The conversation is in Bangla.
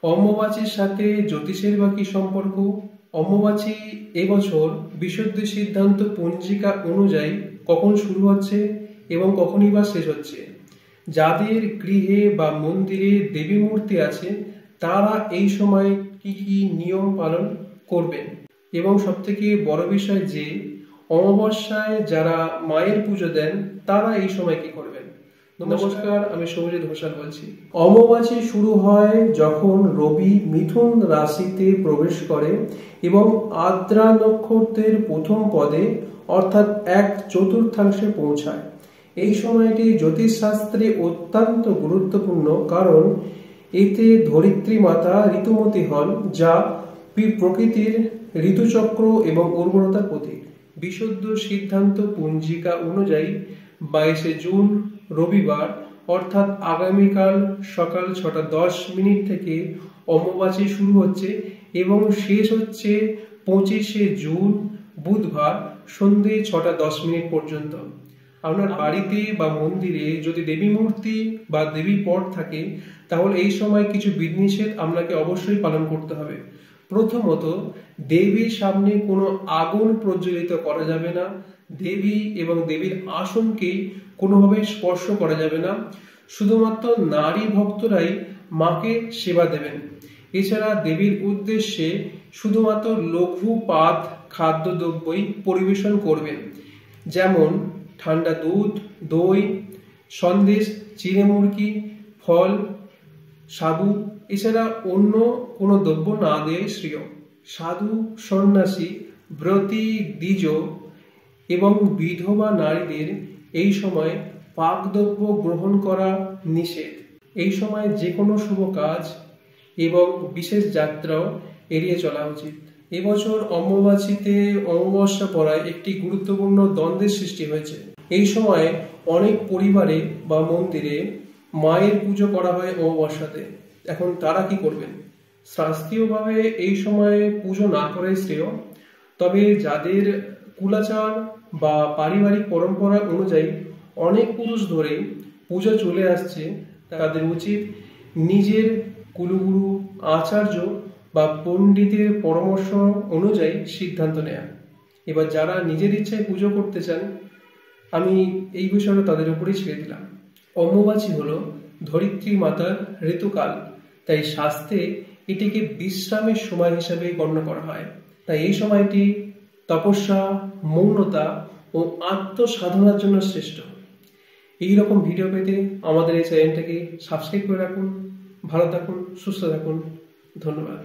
অম্বুবাচীর সাথে জ্যোতিষের বা কি সম্পর্ক? অম্বুবাচী এবছর বিশুদ্ধ সিদ্ধান্ত পঞ্জিকা অনুযায়ী কখন শুরু হচ্ছে এবং কখনই বা শেষ হচ্ছে। যাদের গৃহে বা মন্দিরে দেবী মূর্তি আছে তারা এই সময় কি কি নিয়ম পালন করবেন, এবং সবথেকে বড় বিষয় যে অমাবস্যায় যারা মায়ের পুজো দেন তারা এই সময় কি করবেন। নমস্কার, আমি সৌজিত ঘোষাল বলছি। অমাবস্যা শুরু হয় যখন রবি মিথুন রাশিতে প্রবেশ করে এবং আদ্রা নক্ষত্রের প্রথম পদে অর্থাৎ 1/4 পৌঁছায়। এই সময়টি জ্যোতিষশাস্ত্রে অত্যন্ত গুরুত্বপূর্ণ, কারণ এতে ধরিত্রী মাতা ঋতুমতী হন, যা প্রকৃতির ঋতুচক্র এবং উর্বরতার প্রতীক। বিশুদ্ধ সিদ্ধান্ত পঞ্জিকা অনুযায়ী 22শে জুন রবিবার অর্থাৎ আগামীকাল সকাল 6:10 থেকে অমাবস্যা শুরু হচ্ছে এবং শেষ হচ্ছে 25শে জুন বুধবার সন্ধ্যে 6:10 পর্যন্ত। আপনার বাড়িতে বা মন্দিরে যদি দেবী মূর্তি বা দেবী পট থাকে তাহলে এই সময় কিছু বিধিনিষেধ আপনাকে অবশ্যই পালন করতে হবে। প্রথমত, দেবীর সামনে কোনো আগুন প্রজ্বলিত করা যাবে না। দেবী এবং দেবীর আসনকে কোনোভাবে স্পর্শ করা যাবে না। শুধুমাত্র নারী ভক্তরাই মাকে সেবা দেবেন। এছাড়া দেবীর উদ্দেশ্যে শুধুমাত্র লঘু পাত খাদ্যদ্রব্যই পরিবেশন করবেন, যেমন ঠান্ডা দুধ, দই, সন্দেশ, চিড়ে মুরগি, ফল, সাবু। এছাড়া অন্য কোনো দ্রব্য না দেয় শ্রেয়। সাধু, সন্ন্যাসী, ব্রতী, দ্বিজ এবং বিধবা নারীদের এই সময় পাকদ্রব্য গ্রহণ করা নিষেধ। এই সময় যে কোনো শুভ কাজ এবং বিশেষ যাত্রাও এড়িয়ে চলা উচিত। এবছর অমাবস্যা পড়ায় একটি গুরুত্বপূর্ণ দ্বন্দ্বের সৃষ্টি হয়েছে। এই সময় অনেক পরিবারে বা মন্দিরে মায়ের পুজো করা হয় অমাবস্যাতে। এখন তারা কি করবেন? শাস্ত্রীয়ভাবে এই সময়ে পুজো না করাই শ্রেয়। তবে যাদের কুলাচার বা পারিবারিক পরম্পরা অনুযায়ী অনেক পুরুষ ধরে পুজো চলে আসছে, তাদের উচিত নিজের কুলগুরু, আচার্য বা পণ্ডিতের পরামর্শ অনুযায়ী সিদ্ধান্ত নেয়া। এবার যারা নিজের ইচ্ছায় পুজো করতে চান, আমি এই বিষয়টা তাদের উপরেই ছেড়ে দিলাম। অমাবস্যা হলো ধরিত্রী মাতার ঋতুকাল, তাই শাস্ত্রে এটিকে বিশ্রামের সময় হিসাবে গণ্য করা হয়। তাই এই সময়টি তপস্যা, মৌনতা ও আত্মসাধনার জন্য শ্রেষ্ঠ। এই রকম ভিডিও পেতে আমাদের এই চ্যানেলটাকে সাবস্ক্রাইব করে রাখুন। ভালো থাকুন, সুস্থ থাকুন। ধন্যবাদ।